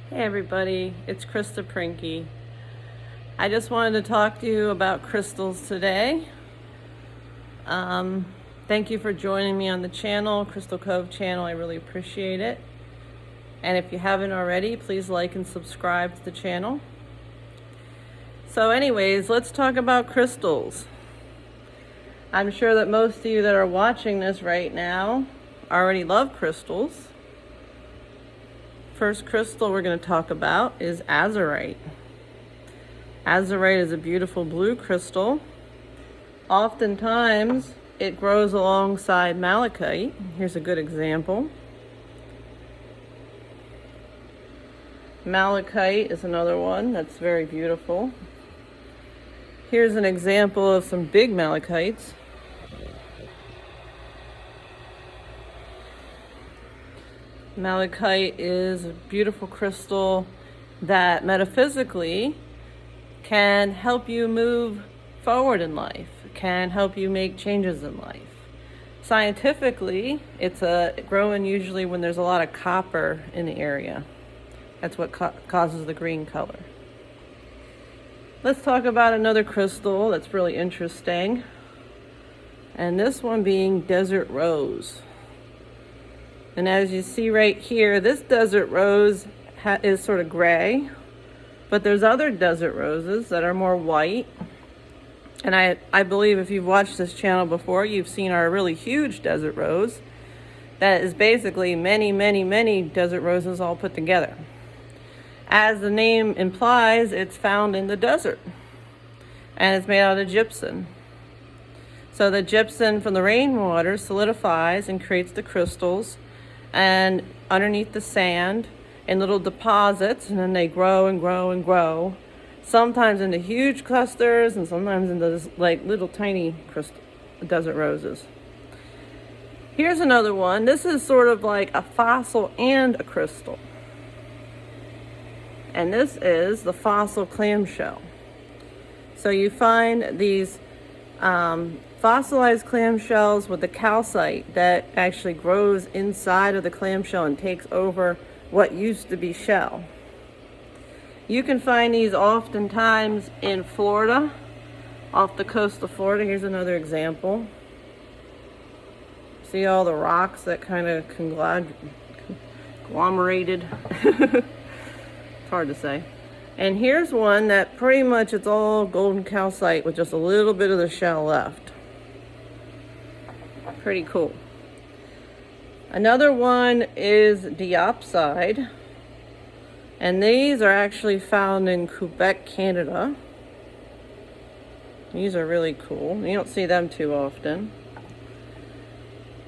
Hey everybody, it's Krista Prinky. I just wanted to talk to you about crystals today. Thank you for joining me on the channel, Crystal Cove channel. I really appreciate it. And if you haven't already, please like and subscribe to the channel. So anyways, let's talk about crystals. I'm sure that most of you that are watching this right now already love crystals. First crystal we're going to talk about is azurite. Azurite is a beautiful blue crystal. Oftentimes it grows alongside malachite. Here's a good example. Malachite is another one that's very beautiful. Here's an example of some big malachites. Malachite is a beautiful crystal that metaphysically can help you move forward in life, can help you make changes in life. Scientifically, it's growing usually when there's a lot of copper in the area. That's what causes the green color. Let's talk about another crystal that's really interesting, and this one being desert rose. And as you see right here, this desert rose is sort of gray, but there's other desert roses that are more white. And I believe if you've watched this channel before, you've seen our really huge desert rose that is basically many, many, many desert roses all put together. As the name implies, it's found in the desert, and it's made out of gypsum. So the gypsum from the rainwater solidifies and creates the crystals, and underneath the sand in little deposits, and then they grow and grow and grow, sometimes into huge clusters and sometimes into like little tiny desert roses. Here's another one. This is sort of like a fossil and a crystal, and this is the fossil clamshell. So you find these fossilized clamshells with the calcite that actually grows inside of the clamshell and takes over what used to be shell. You can find these oftentimes in Florida, off the coast of Florida. Here's another example. See all the rocks that kind of conglomerated? It's hard to say. And here's one that pretty much it's all golden calcite with just a little bit of the shell left. Pretty cool. Another one is diopside, and these are actually found in Quebec, Canada. These are really cool. You don't see them too often.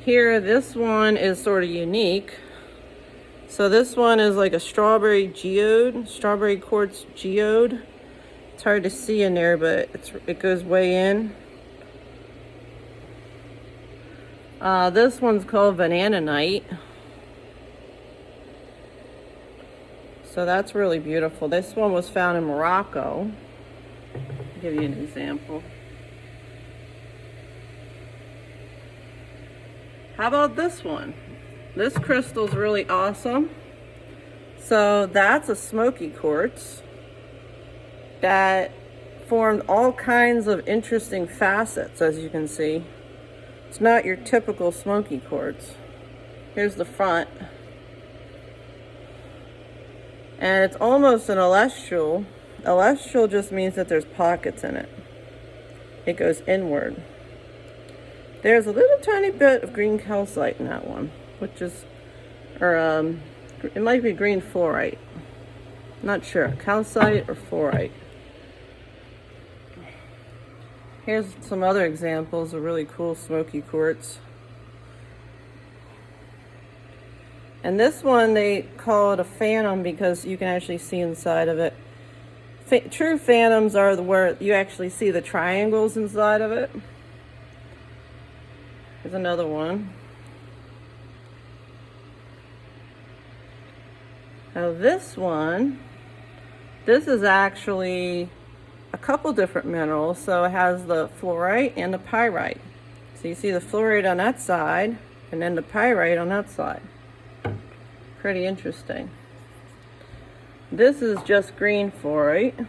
Here, this one is sort of unique. So this one is like a strawberry geode, strawberry quartz geode. It's hard to see in there, but it goes way in. This one's called vanadinite. So that's really beautiful. This one was found in Morocco. I'll give you an example. How about this one? This crystal's really awesome. So that's a smoky quartz that formed all kinds of interesting facets, as you can see. It's not your typical smoky quartz. Here's the front. And it's almost an celestial. Celestial just means that there's pockets in it. It goes inward. There's a little tiny bit of green calcite in that one, which is, it might be green fluorite. Not sure, calcite or fluorite. Here's some other examples of really cool smoky quartz. And this one, they call it a phantom because you can actually see inside of it. True phantoms are where you actually see the triangles inside of it. Here's another one. Now this one, this is actually a couple different minerals. So it has the fluorite and the pyrite. So you see the fluorite on that side and then the pyrite on that side. Pretty interesting. This is just green fluorite.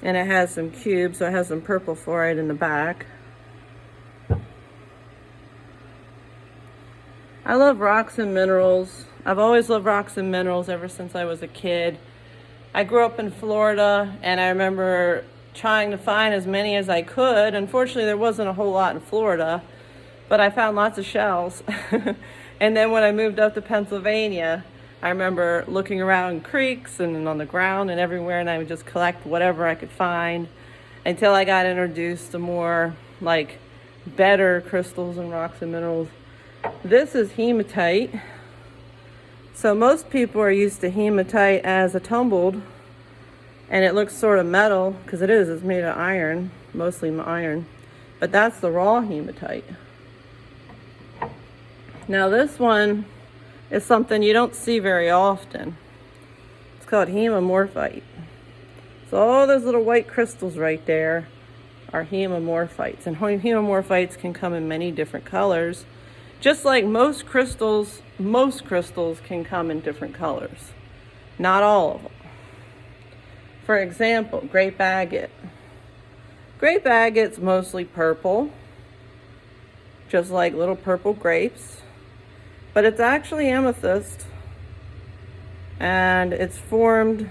And it has some cubes, so it has some purple fluorite in the back. I love rocks and minerals. I've always loved rocks and minerals ever since I was a kid. I grew up in Florida, and I remember trying to find as many as I could. Unfortunately, there wasn't a whole lot in Florida, but I found lots of shells. And then when I moved up to Pennsylvania, I remember looking around creeks and on the ground and everywhere, and I would just collect whatever I could find until I got introduced to more like better crystals and rocks and minerals. This is hematite. So most people are used to hematite as a tumbled, and it looks sort of metal because it is. It's made of iron, mostly iron, but that's the raw hematite. Now this one is something you don't see very often. It's called hemamorphite. So all those little white crystals right there are hemamorphites, and hemamorphites can come in many different colors. Just like most crystals can come in different colors. Not all of them. For example, grape agate. Grape agate's mostly purple, just like little purple grapes, but it's actually amethyst, and it's formed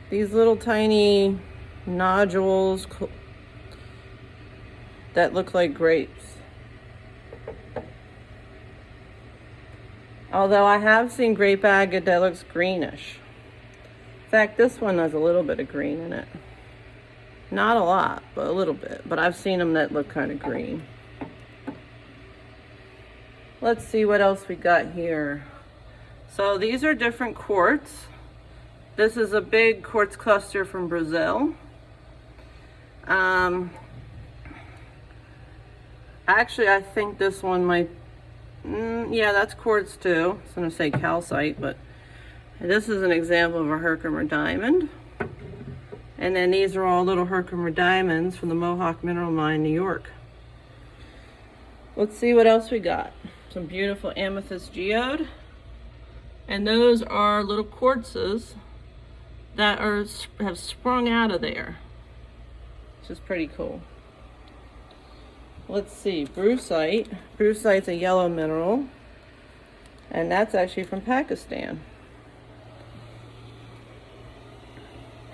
these little tiny nodules that look like grapes. Although I have seen grape agate that looks greenish. In fact, this one has a little bit of green in it. Not a lot, but a little bit. But I've seen them that look kind of green. Let's see what else we got here. So these are different quartz. This is a big quartz cluster from Brazil. Actually, I think this one might, yeah, that's quartz too. I was gonna say calcite, but this is an example of a Herkimer diamond. And then these are all little Herkimer diamonds from the Mohawk Mineral Mine, New York. Let's see what else we got. Some beautiful amethyst geode. And those are little quartzes that have sprung out of there, which is pretty cool. Let's see, brucite. Brucite's a yellow mineral, and that's actually from Pakistan.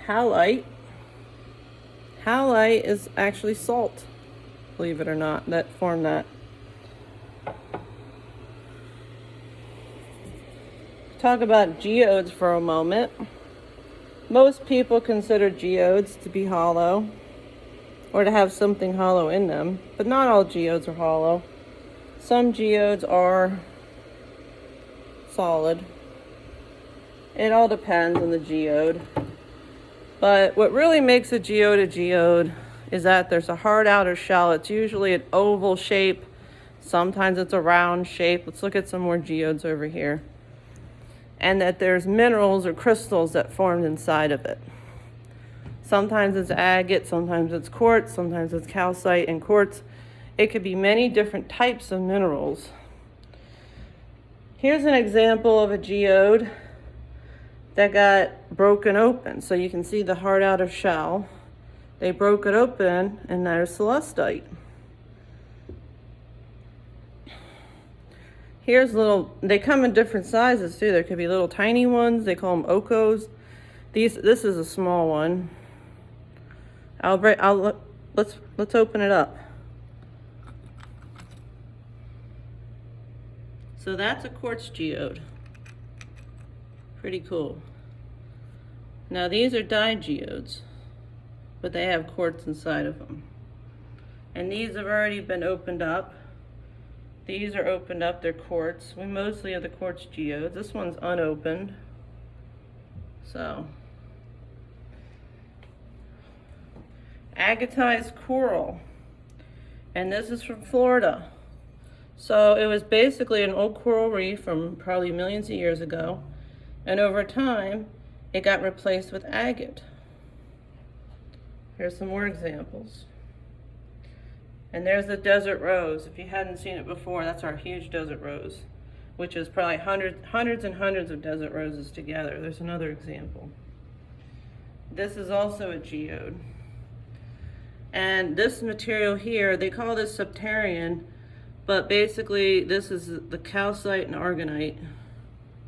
Halite. Halite is actually salt, believe it or not, that formed that. Talk about geodes for a moment. Most people consider geodes to be hollow or to have something hollow in them, but not all geodes are hollow. Some geodes are solid. It all depends on the geode. But what really makes a geode is that there's a hard outer shell. It's usually an oval shape. Sometimes it's a round shape. Let's look at some more geodes over here. And that there's minerals or crystals that formed inside of it. Sometimes it's agate, sometimes it's quartz, sometimes it's calcite and quartz. It could be many different types of minerals. Here's an example of a geode that got broken open. So you can see the hard outer shell. They broke it open, and there's celestite. Here's little, they come in different sizes too. There could be little tiny ones. They call them okos. This is a small one. Let's open it up. So that's a quartz geode. Pretty cool. Now these are dyed geodes, but they have quartz inside of them. And these have already been opened up. These are opened up, they're quartz. We mostly have the quartz geodes. This one's unopened. So, agatized coral. And this is from Florida. So it was basically an old coral reef from probably millions of years ago. And over time, it got replaced with agate. Here's some more examples. And there's the desert rose. If you hadn't seen it before, that's our huge desert rose. which is probably hundreds and hundreds of desert roses together. There's another example. This is also a geode. And this material here, they call this septarian, but basically this is the calcite and aragonite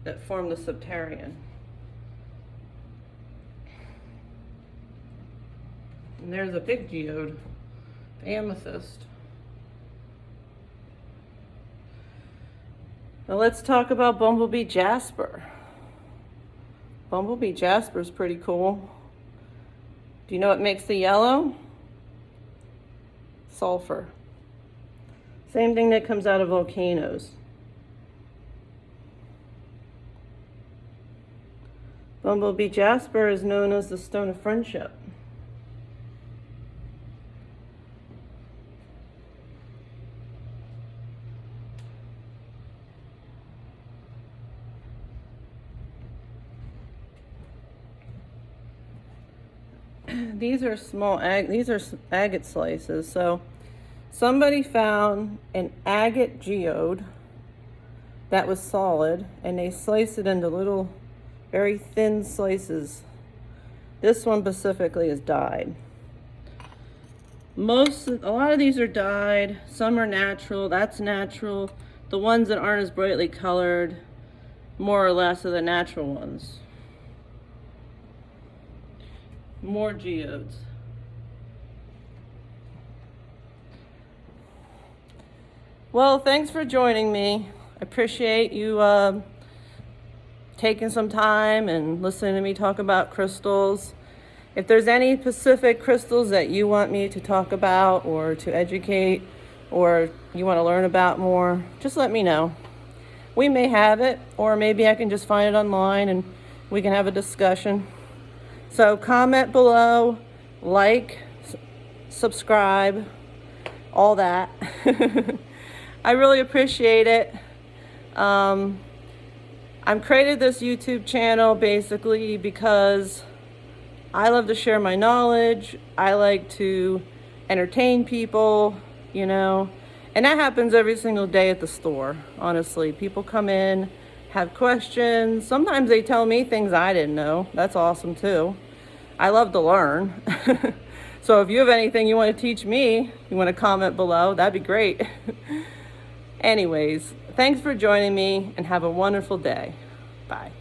that form the septarian. And there's a big geode, amethyst. Now let's talk about bumblebee jasper. Bumblebee jasper is pretty cool. Do you know what makes the yellow? Sulfur. Same thing that comes out of volcanoes. Bumblebee jasper is known as the stone of friendship. These are agate slices. So somebody found an agate geode that was solid, and they sliced it into little, very thin slices. This one specifically is dyed. A lot of these are dyed. Some are natural. That's natural. The ones that aren't as brightly colored, more or less, are the natural ones. More geodes. Well, thanks for joining me. I appreciate you taking some time and listening to me talk about crystals. If there's any specific crystals that you want me to talk about or to educate, or you want to learn about more, just let me know. We may have it, or maybe I can just find it online and we can have a discussion. So comment below, like, subscribe, all that. I really appreciate it. I'm created this YouTube channel basically because I love to share my knowledge. I like to entertain people, you know, and that happens every single day at the store, honestly. People come in, have questions. Sometimes they tell me things I didn't know. That's awesome too. I love to learn. So if you have anything you want to teach me, you want to comment below, that'd be great. Anyways, thanks for joining me and have a wonderful day. Bye.